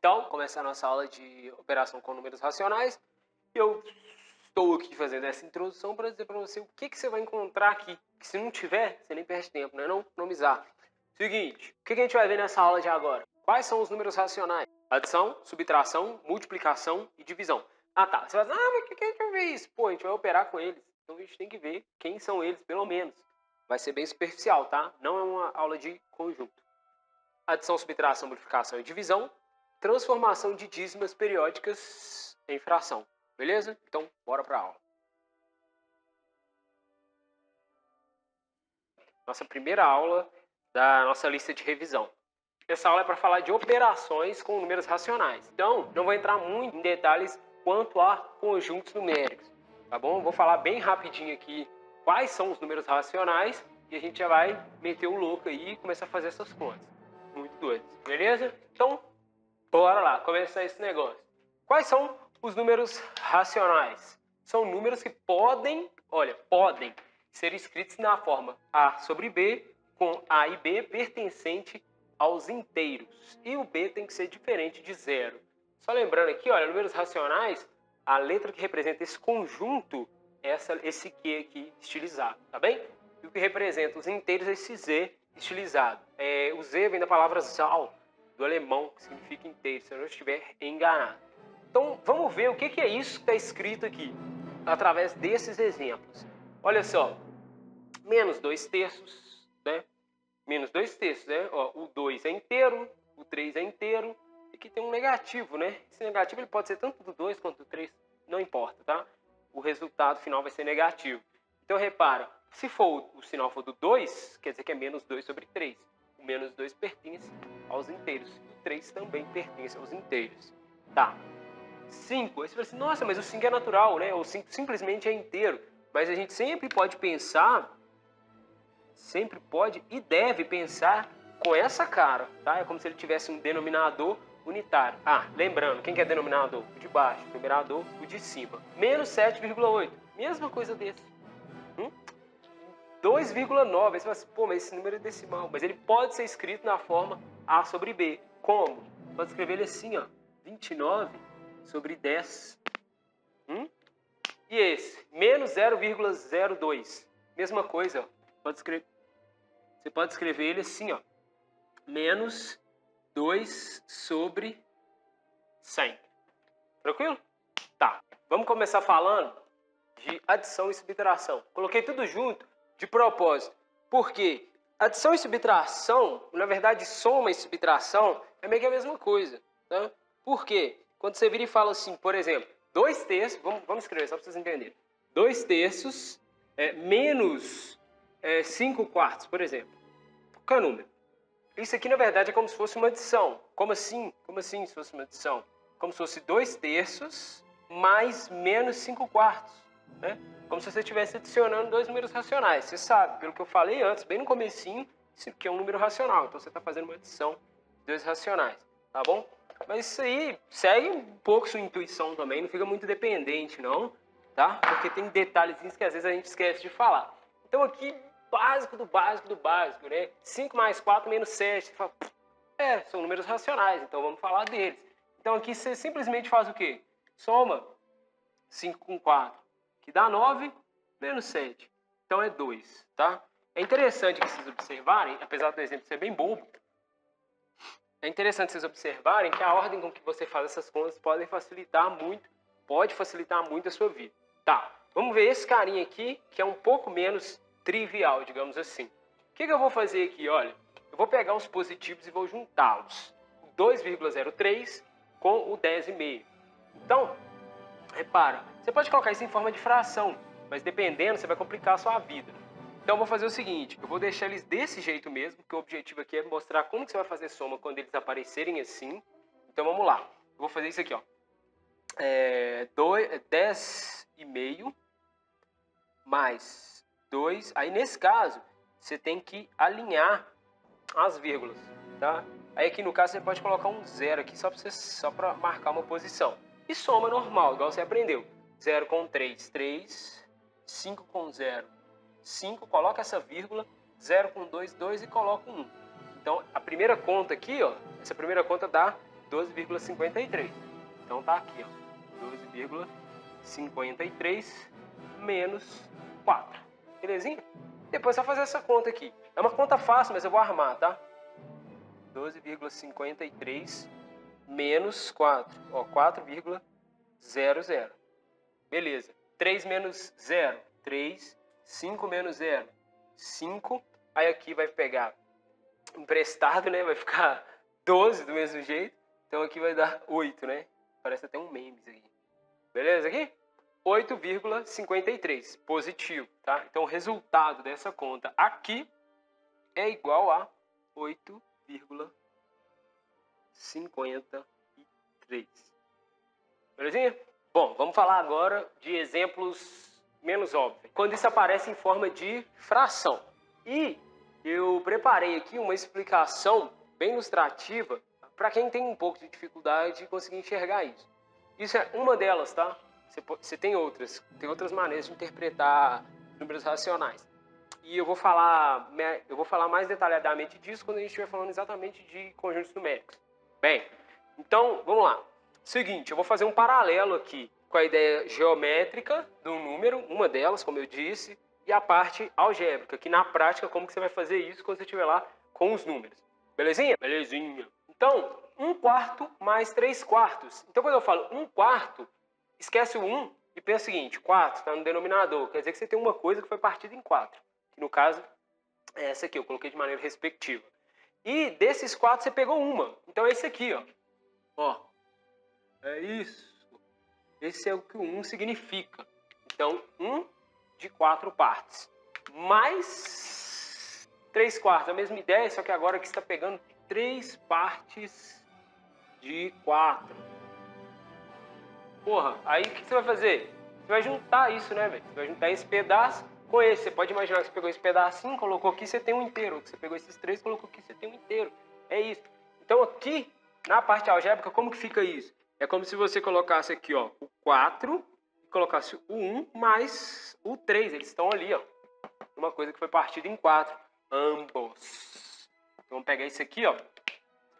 Então, começar a nossa aula de operação com números racionais. Eu estou aqui fazendo essa introdução para dizer para você o que você vai encontrar aqui. Que se não tiver, você nem perde tempo, né? Não economizar. Seguinte, o que a gente vai ver nessa aula de agora? Quais são os números racionais? Adição, subtração, multiplicação e divisão. Ah, tá. Você vai dizer, mas o que a gente vai ver isso? Pô, a gente vai operar com eles. Então a gente tem que ver quem são eles, pelo menos. Vai ser bem superficial, tá? Não é uma aula de conjunto. Adição, subtração, multiplicação e divisão. Transformação de dízimas periódicas em fração. Beleza? Então, bora para a aula. Nossa primeira aula da nossa lista de revisão. Essa aula é para falar de operações com números racionais. Então, não vou entrar muito em detalhes quanto a conjuntos numéricos, tá bom? Vou falar bem rapidinho aqui quais são os números racionais e a gente já vai meter o louco aí e começar a fazer essas contas. Muito doido, beleza? Então, bora lá, começar esse negócio. Quais são os números racionais? São números que podem ser escritos na forma A sobre B, com A e B pertencente aos inteiros. E o B tem que ser diferente de zero. Só lembrando aqui, olha, números racionais, a letra que representa esse conjunto é esse Q aqui estilizado, tá bem? E o que representa os inteiros é esse Z estilizado. O Z vem da palavra Zahl, do alemão, que significa inteiro, se eu não estiver enganado. Então, vamos ver o que é isso que está escrito aqui, através desses exemplos. Olha só, menos 2/3, né? Menos 2/3, né? Ó, o 2 é inteiro, o 3 é inteiro, e aqui tem um negativo, né? Esse negativo ele pode ser tanto do 2 quanto do 3, não importa, tá? O resultado final vai ser negativo. Então, repara, se o sinal for do 2, quer dizer que é menos 2 sobre 3. O menos 2 pertence aos inteiros. O 3 também pertence aos inteiros. Tá. 5. Aí você fala assim, nossa, mas o 5 é natural, né? O 5 simplesmente é inteiro. Mas a gente sempre pode pensar, sempre pode e deve pensar com essa cara, tá? É como se ele tivesse um denominador unitário. Ah, lembrando, quem que é denominador? O de baixo, o numerador, o de cima. Menos 7,8. Mesma coisa desse. 2,9. Aí você fala assim, pô, mas esse número é decimal. Mas ele pode ser escrito na forma A sobre B. Como? Pode escrever ele assim, ó. 29 sobre 10. E esse? Menos 0,02. Mesma coisa, ó. Você pode escrever ele assim, ó. Menos 2 sobre 100. Tranquilo? Tá. Vamos começar falando de adição e subtração. Coloquei tudo junto de propósito. Por quê? Adição e subtração, na verdade, soma e subtração é meio que a mesma coisa. Tá? Por quê? Quando você vira e fala assim, por exemplo, 2/3, vamos escrever só para vocês entenderem. 2/3 menos 5/4, por exemplo. Qual é o número? Isso aqui, na verdade, é como se fosse uma adição. Como assim? Como assim se fosse uma adição? Como se fosse 2/3 mais menos 5/4, né? Como se você estivesse adicionando dois números racionais. Você sabe, pelo que eu falei antes, bem no comecinho, isso aqui é um número racional. Então você está fazendo uma adição de dois racionais, tá bom? Mas isso aí segue um pouco sua intuição também, não fica muito dependente, não, tá? Porque tem detalhezinhos que às vezes a gente esquece de falar. Então aqui, básico do básico do básico, né? 5 mais 4 menos 7. Você fala, são números racionais, então vamos falar deles. Então aqui você simplesmente faz o quê? Soma 5 com 4, que dá 9, menos 7. Então é 2, tá? É interessante que vocês observarem, apesar do exemplo ser bem bobo, é interessante vocês observarem que a ordem com que você faz essas contas pode facilitar muito a sua vida. Tá, vamos ver esse carinha aqui, que é um pouco menos trivial, digamos assim. O que eu vou fazer aqui? Olha, eu vou pegar os positivos e vou juntá-los. O 2,03 com o 10,5. Então, repara, você pode colocar isso em forma de fração, mas dependendo, você vai complicar a sua vida. Então eu vou fazer o seguinte, eu vou deixar eles desse jeito mesmo, porque o objetivo aqui é mostrar como que você vai fazer soma quando eles aparecerem assim. Então vamos lá, eu vou fazer isso aqui, ó. 10,5 mais 2. Aí nesse caso, você tem que alinhar as vírgulas, tá? Aí aqui no caso você pode colocar um 0 aqui só para marcar uma posição. E soma normal, igual você aprendeu. 0 com 3, 3. 5 com 0, 5. Coloca essa vírgula. 0 com 2, 2 e coloca 1. Então, a primeira conta aqui, ó, essa primeira conta dá 12,53. Então tá aqui, ó, 12,53 menos 4. Belezinha? Depois é só fazer essa conta aqui. É uma conta fácil, mas eu vou armar, tá? 12,53 menos 4. Ó, 4,00. Beleza. 3 menos 0, 3. 5 menos 0, 5. Aí aqui vai pegar emprestado, né? Vai ficar 12 do mesmo jeito. Então aqui vai dar 8, né? Parece até um meme isso aqui. Beleza aqui? 8,53. Positivo, tá? Então o resultado dessa conta aqui é igual a 8,53. Belezinha? Bom, vamos falar agora de exemplos menos óbvios. Quando isso aparece em forma de fração. E eu preparei aqui uma explicação bem ilustrativa para quem tem um pouco de dificuldade de conseguir enxergar isso. Isso é uma delas, tá? Você tem outras maneiras de interpretar números racionais. E eu vou falar mais detalhadamente disso quando a gente estiver falando exatamente de conjuntos numéricos. Bem, então, vamos lá. Seguinte, eu vou fazer um paralelo aqui com a ideia geométrica do número, uma delas, como eu disse, e a parte algébrica, que na prática, como que você vai fazer isso quando você estiver lá com os números. Belezinha? Belezinha. Então, 1/4 mais 3/4. Então, quando eu falo 1/4, esquece o 1 e pensa o seguinte, 4 está no denominador, quer dizer que você tem uma coisa que foi partida em 4. Que no caso, é essa aqui, eu coloquei de maneira respectiva. E desses 4 você pegou uma. Então é esse aqui, ó. Ó. É isso. Esse é o que o 1 significa. Então, 1 de 4 partes. Mais 3/4. A mesma ideia, só que agora aqui está pegando 3 partes de 4. Porra, aí o que você vai fazer? Você vai juntar isso, né, velho? Você vai juntar esse pedaço com esse. Você pode imaginar que você pegou esse pedacinho, colocou aqui, você tem um inteiro. Você pegou esses 3, colocou aqui, você tem um inteiro. É isso. Então aqui, na parte algébrica, como que fica isso? É como se você colocasse aqui, ó, o 4, e colocasse o 1 mais o 3. Eles estão ali, ó. Uma coisa que foi partida em 4. Ambos. Então vamos pegar isso aqui, ó.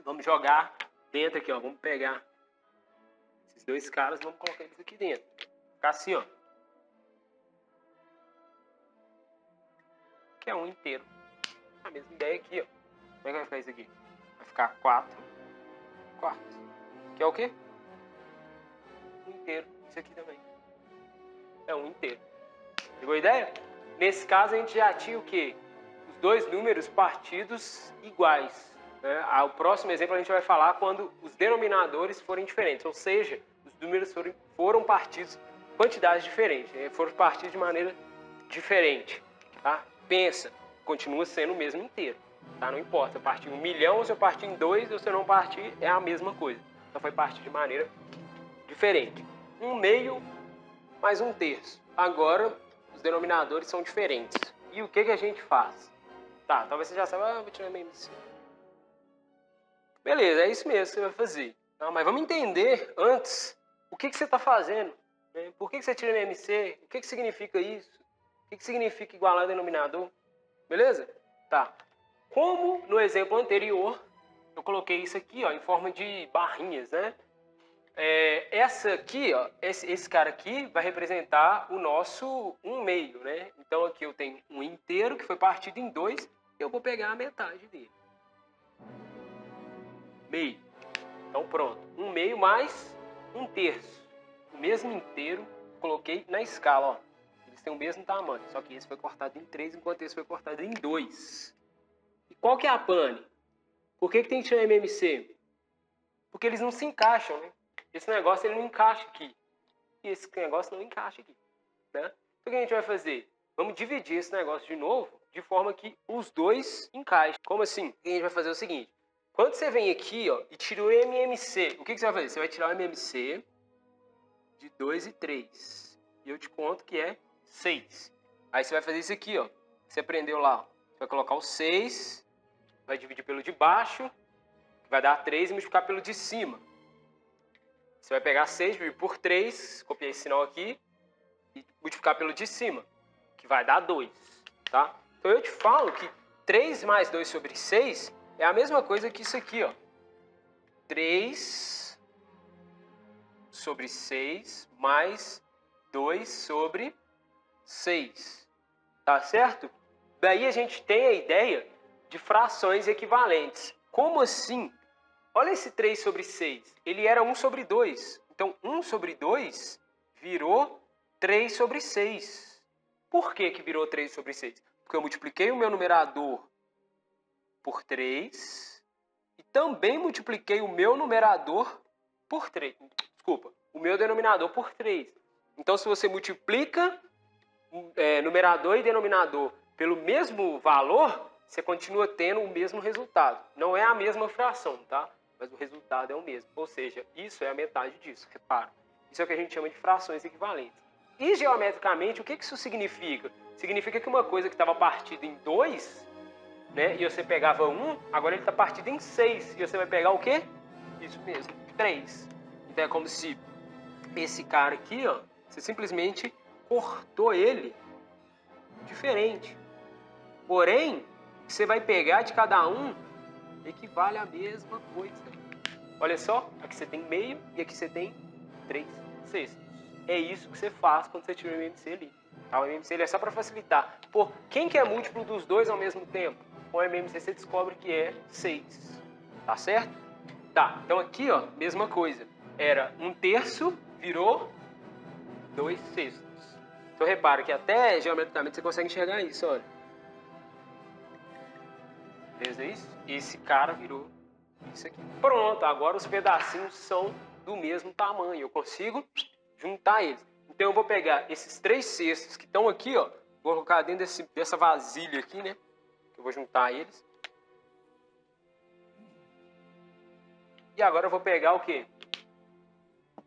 Vamos jogar dentro aqui, ó. Vamos pegar esses dois caras, vamos colocar eles aqui dentro. Ficar assim, ó. Que é um inteiro. A mesma ideia aqui, ó. Como é que vai ficar isso aqui? Vai ficar 4 quartos. Que é o quê? Um inteiro. Isso aqui também. É um inteiro. Pegou a ideia? Nesse caso, a gente já tinha o quê? Os dois números partidos iguais. Né? O próximo exemplo a gente vai falar quando os denominadores forem diferentes. Ou seja, os números foram partidos em quantidades diferentes. Né? Foram partidos de maneira diferente. Tá? Pensa, continua sendo o mesmo inteiro. Tá? Não importa, se eu partir 1 milhão, ou se eu partir em 2, ou se eu não partir, é a mesma coisa. Só foi partir de maneira diferente. 1/2 mais 1/3. Agora, os denominadores são diferentes. E o que a gente faz? Tá, talvez você já saiba, vou tirar meio assim. Beleza, é isso mesmo que você vai fazer. Não, mas vamos entender antes o que você está fazendo. Né? Por que você tira MMC? O que significa isso? O que significa igualar o denominador? Beleza? Tá. Como no exemplo anterior, eu coloquei isso aqui, ó, em forma de barrinhas, né? Essa aqui, ó, esse cara aqui vai representar o nosso 1/2, né? Então aqui eu tenho um inteiro que foi partido em 2, e eu vou pegar a metade dele. Meio. Então pronto. 1/2 mais 1/3. O mesmo inteiro, coloquei na escala, ó. Eles têm o mesmo tamanho, só que esse foi cortado em 3, enquanto esse foi cortado em 2. E qual que é a pane? Por que tem que chamar MMC? Porque eles não se encaixam, né? Esse negócio ele não encaixa aqui. E esse negócio não encaixa aqui. Né? Então o que a gente vai fazer? Vamos dividir esse negócio de novo, de forma que os dois encaixem. Como assim? A gente vai fazer o seguinte. Quando você vem aqui, ó, e tira o MMC, o que você vai fazer? Você vai tirar o MMC de 2 e 3. E eu te conto que é 6. Aí você vai fazer isso aqui, ó. Você aprendeu lá. Você vai colocar o 6, vai dividir pelo de baixo, vai dar 3 e multiplicar pelo de cima. Você vai pegar 6, dividir por 3, copiar esse sinal aqui, e multiplicar pelo de cima, que vai dar 2. Tá? Então eu te falo que 3 mais 2 sobre 6 é a mesma coisa que isso aqui, ó. 3 sobre 6 mais 2 sobre 6. Tá certo? Daí a gente tem a ideia de frações equivalentes. Como assim? Olha esse 3 sobre 6. Ele era 1 sobre 2. Então, 1 sobre 2 virou 3 sobre 6. Por que que virou 3 sobre 6? Porque eu multipliquei o meu numerador por 3 e também multipliquei o meu numerador por 3. Desculpa, o meu denominador por 3. Então, se você multiplica numerador e denominador pelo mesmo valor, você continua tendo o mesmo resultado. Não é a mesma fração, tá? Mas o resultado é o mesmo. Ou seja, isso é a metade disso, repara. Isso é o que a gente chama de frações equivalentes. E geometricamente, o que isso significa? Significa que uma coisa que estava partida em 2, né, e você pegava 1, agora ele está partido em 6. E você vai pegar o quê? Isso mesmo, 3. Então é como se esse cara aqui, ó, você simplesmente cortou ele diferente. Porém, o que você vai pegar de cada um equivale à mesma coisa. Olha só, aqui você tem meio e aqui você tem 3 sextos. É isso que você faz quando você tira o MMC ali. Tá? O MMC ele é só para facilitar. Pô, quem que é múltiplo dos dois ao mesmo tempo? Com o MMC você descobre que é 6. Tá certo? Tá, então aqui, ó, mesma coisa. Era 1/3, virou 2 sextos. Então repara que até geometricamente você consegue enxergar isso, olha. Beleza isso? Esse cara virou isso aqui. Pronto, agora os pedacinhos são do mesmo tamanho. Eu consigo juntar eles. Então eu vou pegar esses 3 cestos que estão aqui, ó. Vou colocar dentro dessa vasilha aqui, né? Eu vou juntar eles. E agora eu vou pegar o quê?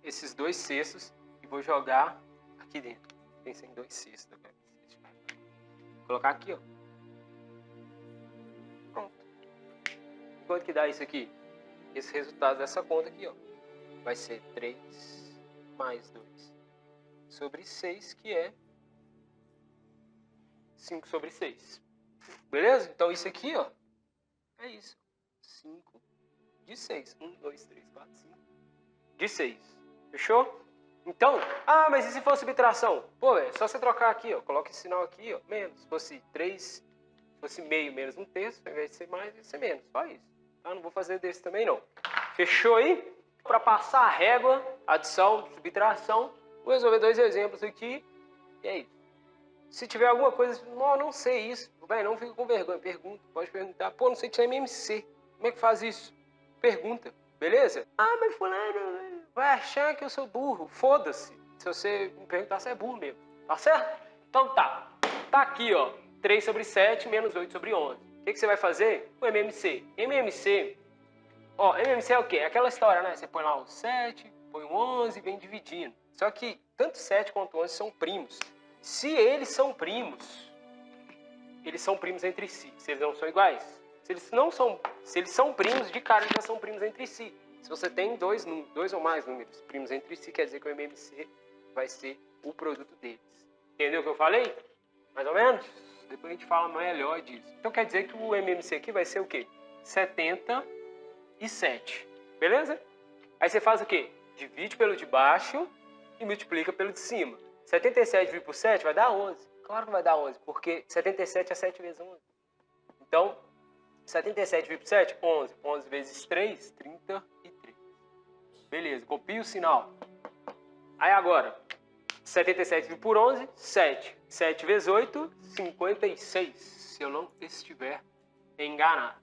Esses 2 cestos e vou jogar aqui dentro. Pensei em 2 cestos. Vou colocar aqui, ó. Pronto. Quanto que dá isso aqui? Esse resultado dessa conta aqui, ó, vai ser 3 mais 2 sobre 6, que é 5 sobre 6. Beleza? Então isso aqui, ó, é isso. 5 de 6. 1, 2, 3, 4, 5 de 6. Fechou? Então, mas e se fosse subtração? Pô, é só você trocar aqui, ó. Coloca esse sinal aqui, ó, menos. Se fosse 3, se fosse meio menos 1/3, ao invés de ser mais, ia ser menos. Só isso. Tá? Não vou fazer desse também, não. Fechou aí? Para passar a régua, adição, subtração, vou resolver 2 exemplos aqui. E é isso. Se tiver alguma coisa, não sei isso, não fica com vergonha, pergunta, pode perguntar. Pô, não sei tirar MMC, como é que faz isso? Pergunta, beleza? Mas fulano vai achar que eu sou burro, foda-se. Se você me perguntar, você é burro mesmo, tá certo? Então tá aqui, ó, 3 sobre 7 menos 8 sobre 11. O que você vai fazer? O MMC. MMC é o quê? É aquela história, né? Você põe lá o 7, põe o 11 e vem dividindo. Só que tanto 7 quanto 11 são primos. Se eles são primos entre si. Se eles não são iguais. Se eles são primos, de cara eles já são primos entre si. Se você tem dois ou mais números primos entre si, quer dizer que o MMC vai ser o produto deles. Entendeu o que eu falei? Mais ou menos? Depois a gente fala melhor disso. Então quer dizer que o MMC aqui vai ser o quê? 77. Beleza? Aí você faz o quê? Divide pelo de baixo e multiplica pelo de cima. 77 dividido por 7 vai dar 11. Claro que vai dar 11, porque 77 é 7 vezes 11. Então, 77 dividido por 7, 11. 11 vezes 3, 33. Beleza, copia o sinal. Aí agora, 77 dividido por 11, 7. 7 vezes 8, 56. Se eu não estiver enganado.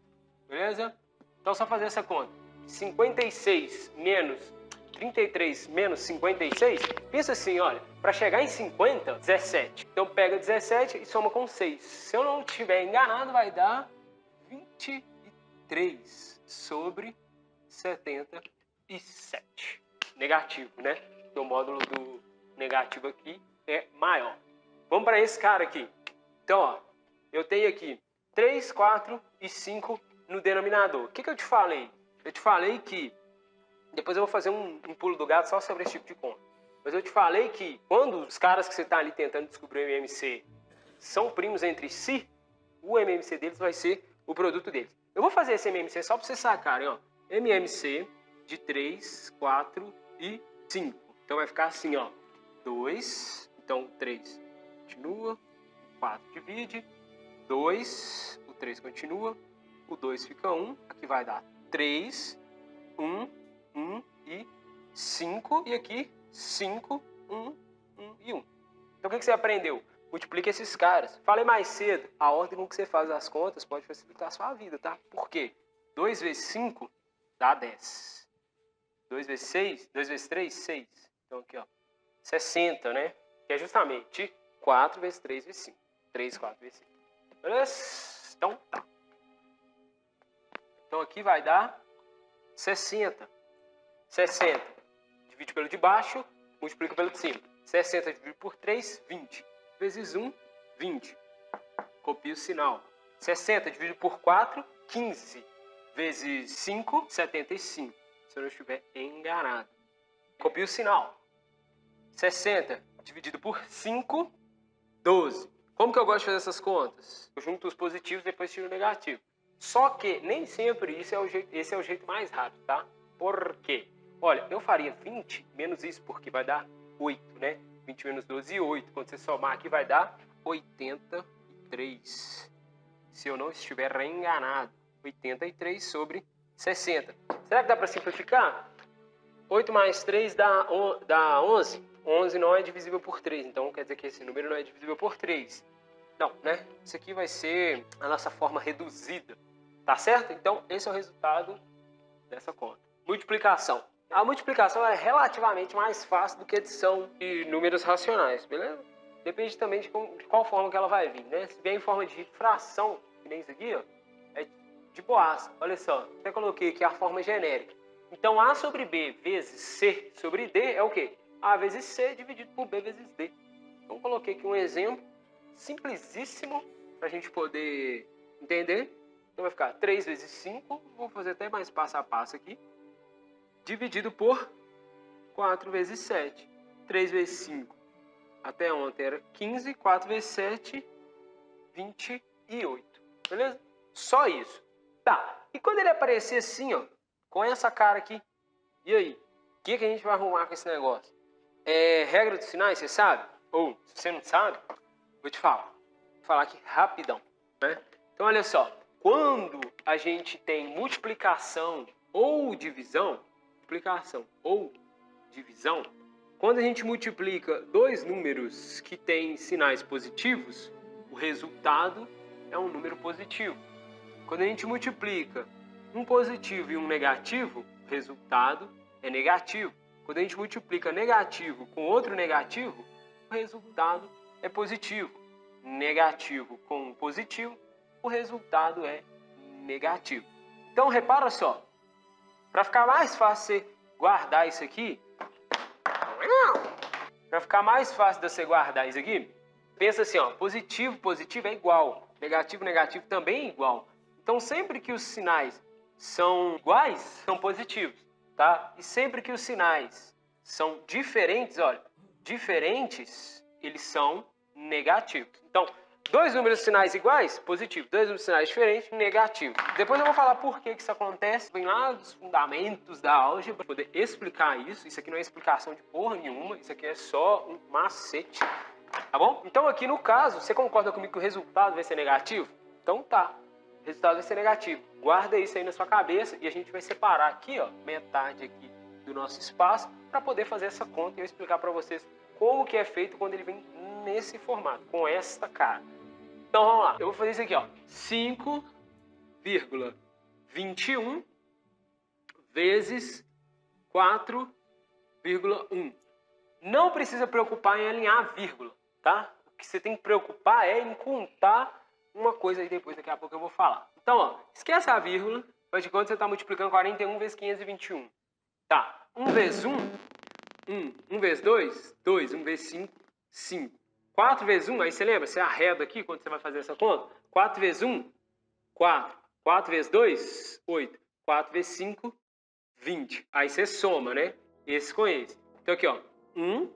Beleza? Então, só fazer essa conta. 56 menos 33 menos 56, pensa assim, olha, para chegar em 50, 17. Então pega 17 e soma com 6. Se eu não estiver enganado, vai dar 23 sobre 77. Negativo, né? Porque o módulo do negativo aqui é maior. Vamos para esse cara aqui. Então, ó, eu tenho aqui 3, 4 e 5 no denominador. O que eu te falei? Eu te falei que depois eu vou fazer um pulo do gato só sobre esse tipo de conta. Mas eu te falei que quando os caras que você está ali tentando descobrir o MMC são primos entre si, o MMC deles vai ser o produto deles. Eu vou fazer esse MMC só para vocês sacarem, ó. MMC de 3, 4 e 5. Então vai ficar assim, ó. 2, então 3 continua, o 4 divide, 2, o 3 continua, o 2 fica 1, aqui vai dar 3, 1, 1 e 5, e aqui 5, 1, 1 e 1. Então o que você aprendeu? Multiplica esses caras. Falei mais cedo, a ordem com que você faz as contas pode facilitar a sua vida, tá? Por quê? 2 vezes 5 dá 10. 2 vezes 6, 2 vezes 3, 6. Então aqui, ó, 60, né? Que é justamente 4 vezes 3 vezes 5. 3, 4 vezes 5. Beleza? Então tá. Então aqui vai dar 60. 60 divide pelo de baixo, multiplica pelo de cima. 60 dividido por 3, 20. Vezes 1, 20. Copia o sinal. 60 dividido por 4, 15. Vezes 5, 75. Se eu não estiver enganado. Copia o sinal. 60 dividido por 5, 12. Como que eu gosto de fazer essas contas? Eu junto os positivos e depois tiro o negativo. Só que nem sempre esse é o jeito mais rápido, tá? Por quê? Olha, eu faria 20 menos isso porque vai dar 8, né? 20 menos 12, 8. Quando você somar aqui vai dar 83. Se eu não estiver enganado. 83 sobre 60. Será que dá para simplificar? 8 mais 3 dá 11. 11 não é divisível por 3. Então quer dizer que esse número não é divisível por 3. Não, né? Isso aqui vai ser a nossa forma reduzida. Tá certo? Então esse é o resultado dessa conta. Multiplicação. A multiplicação é relativamente mais fácil do que a adição de números racionais, beleza? Depende também de qual forma que ela vai vir, né? Se vier em forma de fração, que nem isso aqui, ó, é de boas. Olha só, até coloquei aqui a forma genérica. Então, A sobre B vezes C sobre D é o quê? A vezes C dividido por B vezes D. Então, coloquei aqui um exemplo simplicíssimo para a gente poder entender. Então, vai ficar 3 vezes 5, vou fazer até mais passo a passo aqui, dividido por 4 vezes 7. 3 vezes 5, até ontem era 15, 4 vezes 7, 28. Beleza? Só isso. Tá, e quando ele aparecer assim, ó, com essa cara aqui, e aí? O que a gente vai arrumar com esse negócio? É regra dos sinais, você sabe? Ou, se você não sabe, vou te falar. Vou falar aqui rapidão, né? Então, olha só. Quando a gente tem multiplicação ou divisão, quando a gente multiplica dois números que têm sinais positivos, o resultado é um número positivo. Quando a gente multiplica um positivo e um negativo, o resultado é negativo. Quando a gente multiplica negativo com outro negativo, o resultado é positivo. Negativo com positivo, o resultado é negativo. Então, repara só. Para ficar mais fácil você guardar isso aqui, pensa assim, ó, positivo, positivo é igual. Negativo, negativo também é igual. Então, sempre que os sinais são iguais, são positivos, tá? E sempre que os sinais são diferentes, olha, diferentes, eles são negativos. Então, dois números de sinais iguais, positivo. Dois números de sinais diferentes, negativo. Depois eu vou falar por que isso acontece. Vem lá dos fundamentos da álgebra para poder explicar isso. Isso aqui não é explicação de porra nenhuma. Isso aqui é só um macete. Tá bom? Então aqui no caso, você concorda comigo que o resultado vai ser negativo? Então tá. O resultado vai ser negativo. Guarda isso aí na sua cabeça e a gente vai separar aqui, ó, metade aqui do nosso espaço para poder fazer essa conta e eu explicar para vocês como que é feito quando ele vem nesse formato, com esta cara. Então vamos lá, eu vou fazer isso aqui, ó, 5,21 vezes 4,1. Não precisa preocupar em alinhar a vírgula, tá? O que você tem que preocupar é em contar uma coisa aí depois, daqui a pouco eu vou falar. Então, ó, esquece a vírgula, faz de conta que você está multiplicando 41 vezes 521. Tá, 1 vezes 1, 1. 1 vezes 2, 2. 1 vezes 5, 5. 4 vezes 1, aí você lembra? Você arreda aqui quando você vai fazer essa conta. 4 vezes 1, 4. 4 vezes 2, 8. 4 vezes 5, 20. Aí você soma, né? Esse com esse. Então aqui, ó. 1,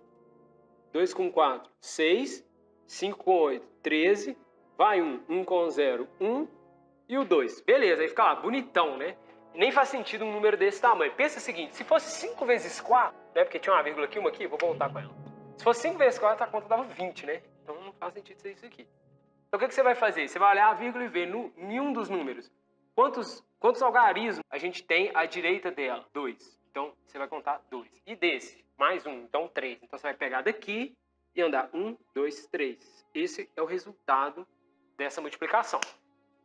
2 com 4, 6. 5 com 8, 13. Vai 1. 1 com 0, 1. E o 2. Beleza, aí fica lá, bonitão, né? Nem faz sentido um número desse tamanho. Pensa o seguinte, se fosse 5 vezes 4, né, porque tinha uma vírgula aqui, uma aqui, vou voltar com ela. Se fosse 5 vezes 4, a conta dava 20, né? Então não faz sentido ser isso aqui. Então o que você vai fazer? Você vai olhar a vírgula e ver em um dos números quantos algarismos a gente tem à direita dela? 2. Então você vai contar 2. E desse, mais 1, então 3. Então você vai pegar daqui e andar 1, 2, 3. Esse é o resultado dessa multiplicação.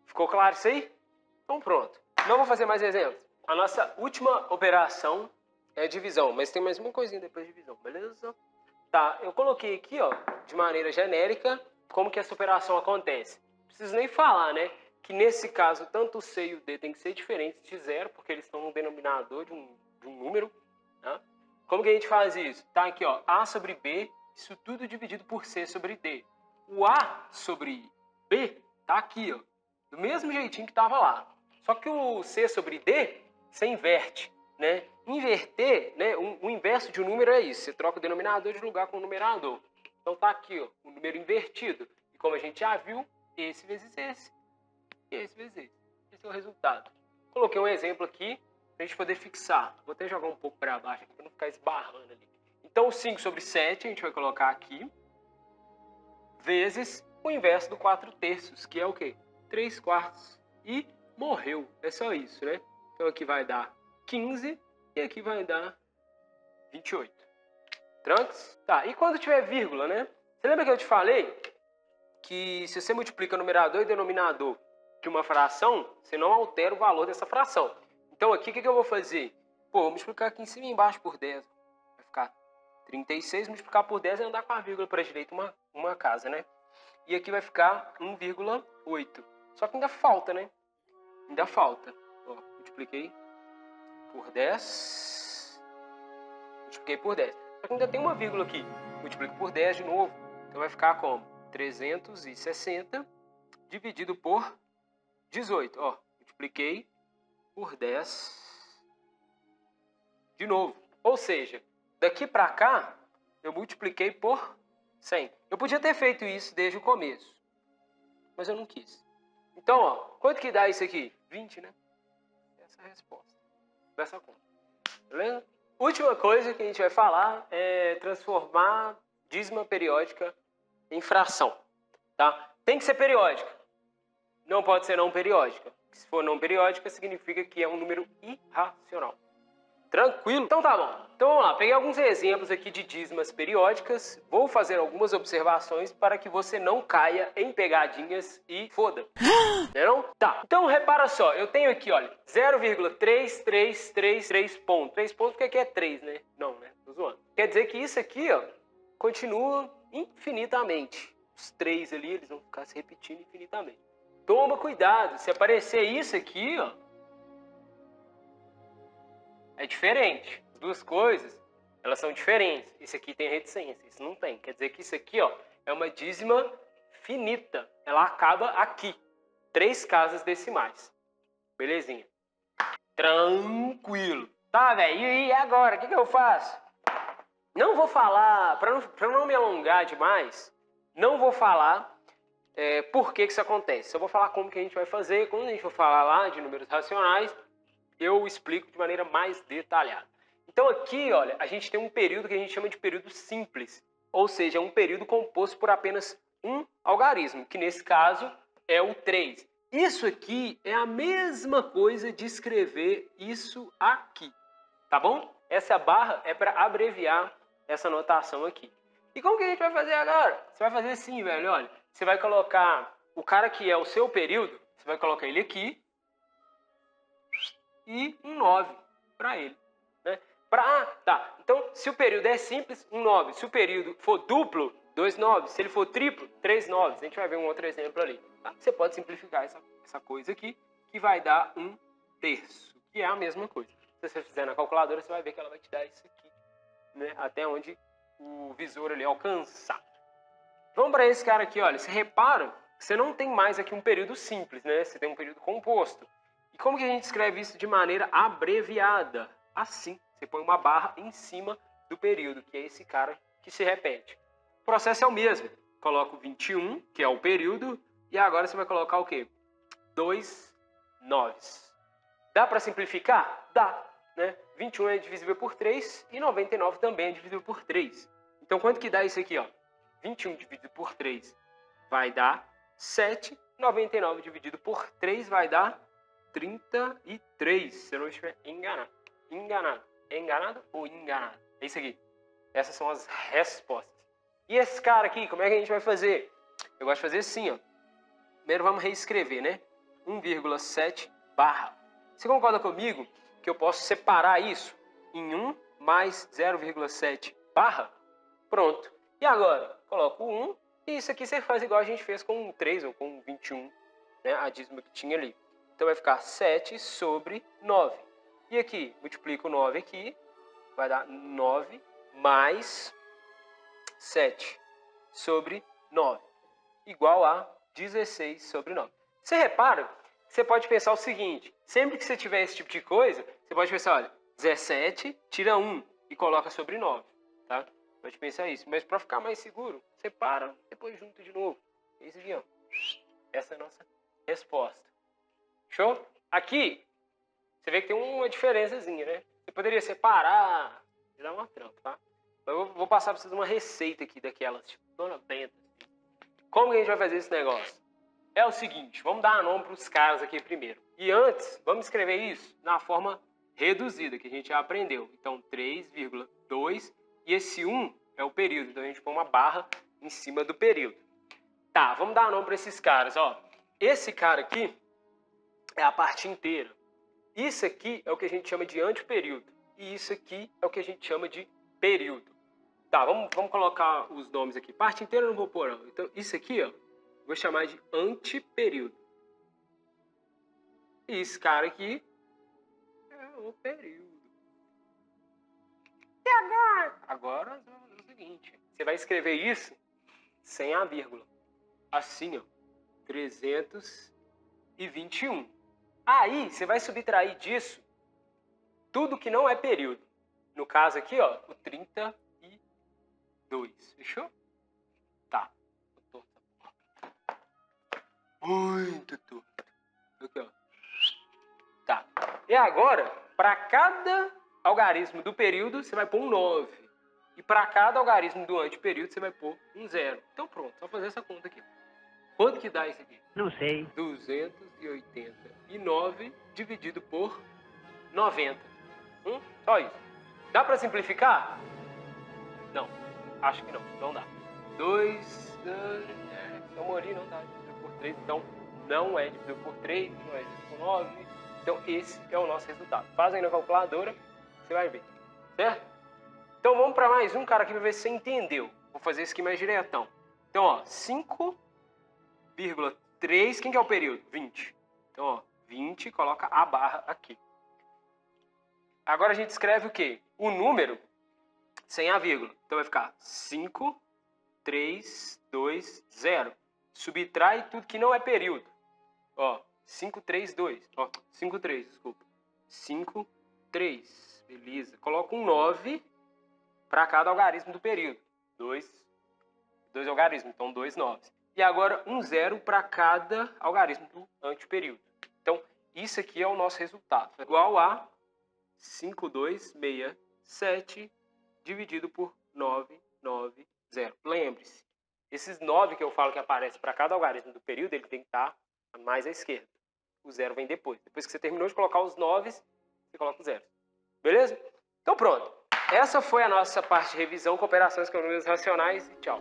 Ficou claro isso aí? Então pronto. Não vou fazer mais exemplos. A nossa última operação é divisão, mas tem mais uma coisinha depois de divisão, beleza? Tá, eu coloquei aqui, ó, de maneira genérica, como que essa operação acontece. Não preciso nem falar, né? Que nesse caso, tanto o C e o D tem que ser diferentes de zero, porque eles estão no denominador de um número. Tá? Como que a gente faz isso? Tá aqui, ó, A sobre B, isso tudo dividido por C sobre D. O A sobre B tá aqui, ó, do mesmo jeitinho que estava lá. Só que o C sobre D, você inverte, né? Inverter, né? O inverso de um número é isso. Você troca o denominador de lugar com o numerador. Então tá aqui, ó, o número invertido. E como a gente já viu, esse vezes esse, e esse vezes esse. Esse é o resultado. Coloquei um exemplo aqui para a gente poder fixar. Vou até jogar um pouco para baixo aqui para não ficar esbarrando ali. Então 5 sobre 7 a gente vai colocar aqui, vezes o inverso do 4/3, que é o quê? 3/4. E morreu. É só isso, né? Então aqui vai dar 15 e aqui vai dar 28. Trancos? Tá, e quando tiver vírgula, né? Você lembra que eu te falei que se você multiplica numerador e denominador de uma fração, você não altera o valor dessa fração. Então aqui o que eu vou fazer? Pô, vou multiplicar aqui em cima e embaixo por 10. Vai ficar 36, multiplicar por 10 é andar com a vírgula para a direita uma casa, né? E aqui vai ficar 1,8. Só que ainda falta, né? Ainda falta. Ó, multipliquei por 10. Multipliquei por 10. Só que ainda tem uma vírgula aqui. Multiplico por 10 de novo. Então vai ficar como? 360 dividido por 18. Ó, multipliquei por 10 de novo. Ou seja, daqui para cá, eu multipliquei por 100. Eu podia ter feito isso desde o começo, mas eu não quis. Então, ó, quanto que dá isso aqui? 20, né? Essa é a resposta dessa conta. Beleza? Última coisa que a gente vai falar é transformar dízima periódica em fração. Tá? Tem que ser periódica. Não pode ser não periódica. Se for não periódica, significa que é um número irracional. Tranquilo? Então tá bom. Então vamos lá. Peguei alguns exemplos aqui de dízimas periódicas. Vou fazer algumas observações para que você não caia em pegadinhas e foda. Não? Tá. Então repara só. Eu tenho aqui, olha, 0,3333 pontos. 3 pontos porque aqui é 3, né? Não, né? Tô zoando. Quer dizer que isso aqui, ó, continua infinitamente. Os 3 ali, eles vão ficar se repetindo infinitamente. Toma cuidado. Se aparecer isso aqui, ó, é diferente. As duas coisas, elas são diferentes. Esse aqui tem reticência, isso não tem. Quer dizer que isso aqui, ó, é uma dízima finita. Ela acaba aqui. 3 casas decimais. Belezinha. Tranquilo. Tá, velho. E agora? O que eu faço? Não vou falar, para não me alongar demais, não vou falar por que isso acontece. Eu vou falar como que a gente vai fazer. Quando a gente for falar lá de números racionais, eu explico de maneira mais detalhada. Então aqui, olha, a gente tem um período que a gente chama de período simples. Ou seja, é um período composto por apenas um algarismo, que nesse caso é o 3. Isso aqui é a mesma coisa de escrever isso aqui, tá bom? Essa barra é para abreviar essa notação aqui. E como que a gente vai fazer agora? Você vai fazer assim, velho, olha. Você vai colocar o cara que é o seu período, você vai colocar ele aqui e um 9 para ele, né? Tá, então se o período é simples, um 9. Se o período for duplo, 2 9. Se ele for triplo, 3 9. A gente vai ver um outro exemplo ali. Tá? Você pode simplificar essa coisa aqui, que vai dar 1/3, que é a mesma coisa. Se você fizer na calculadora, você vai ver que ela vai te dar isso aqui, né? Até onde o visor ali alcançar. Vamos para esse cara aqui, olha. Você repara que você não tem mais aqui um período simples, né? Você tem um período composto. E como que a gente escreve isso de maneira abreviada? Assim, você põe uma barra em cima do período, que é esse cara que se repete. O processo é o mesmo. Coloca o 21, que é o período, e agora você vai colocar o quê? 2 9. Dá para simplificar? Dá. Né? 21 é divisível por 3 e 99 também é divisível por 3. Então, quanto que dá isso aqui? Ó? 21 dividido por 3 vai dar 7. 99 dividido por 3 vai dar 33. Se eu não estiver enganado. Enganado. É enganado ou enganado? É isso aqui. Essas são as respostas. E esse cara aqui, como é que a gente vai fazer? Eu gosto de fazer assim, ó. Primeiro vamos reescrever, né? 1,7 barra. Você concorda comigo que eu posso separar isso em 1 mais 0,7 barra? Pronto. E agora? Coloco o 1 e isso aqui você faz igual a gente fez com o 3 ou com o 21, né? A dízima que tinha ali. Então vai ficar 7 sobre 9. E aqui, multiplico 9 aqui, vai dar 9 mais 7 sobre 9, igual a 16 sobre 9. Você repara, você pode pensar o seguinte, sempre que você tiver esse tipo de coisa, você pode pensar, olha, 17 tira 1 e coloca sobre 9, tá? Pode pensar isso, mas para ficar mais seguro, separa, depois junta de novo. Esse aqui, ó. Essa é a nossa resposta. Show? Aqui, você vê que tem uma diferençazinha, né? Você poderia separar, dar uma trampa, tá? Eu vou passar para vocês uma receita aqui daquelas, tipo, Dona Benta. Como que a gente vai fazer esse negócio? É o seguinte, vamos dar nome para os caras aqui primeiro. E antes, vamos escrever isso na forma reduzida, que a gente já aprendeu. Então, 3,2, e esse 1 é o período. Então, a gente põe uma barra em cima do período. Tá, vamos dar nome para esses caras, ó. Esse cara aqui é a parte inteira. Isso aqui é o que a gente chama de anteperíodo. E isso aqui é o que a gente chama de período. Tá, vamos colocar os nomes aqui. Parte inteira eu não vou pôr, não. Então, isso aqui, ó, vou chamar de anteperíodo. E esse cara aqui é o período. E agora? Agora é o seguinte. Você vai escrever isso sem a vírgula. Assim, ó. 321. Aí, você vai subtrair disso tudo que não é período. No caso aqui, ó, o 32. Fechou? Tá. Muito torto. Aqui, ó. Tá. E agora, para cada algarismo do período, você vai pôr um 9. E para cada algarismo do anteperíodo, você vai pôr um 0. Então pronto, só fazer essa conta aqui. Quanto que dá isso aqui? Não sei. 289 dividido por 90. Só isso. Dá para simplificar? Não. Acho que não. Não dá. 2... Eu morri, não dá. Dividido por 3. Então, não é dividido por 3. Não é dividido por 9. Então, esse é o nosso resultado. Faz aí na calculadora. Você vai ver. Certo? Então, vamos para mais um, cara, aqui para ver se você entendeu. Vou fazer isso aqui mais diretão. Então, ó, 5,3. Quem que é o período? 20. Então, ó, 20, coloca a barra aqui. Agora a gente escreve o quê? O número sem a vírgula. Então vai ficar 5, 3, 2, 0. Subtrai tudo que não é período. Ó, 5, 3, 2. Ó, 5, 3, desculpa. 5, 3. Beleza. Coloca um 9 para cada algarismo do período. 2 algarismos, então 2 9. E agora um 0 para cada algarismo do anteperíodo. Então, isso aqui é o nosso resultado. Igual a 5267 dividido por 990. Lembre-se, esses 9 que eu falo que aparece para cada algarismo do período, ele tem que estar mais à esquerda. O 0 vem depois. Depois que você terminou de colocar os 9, você coloca o 0. Beleza? Então pronto. Essa foi a nossa parte de revisão com operações com números racionais e tchau.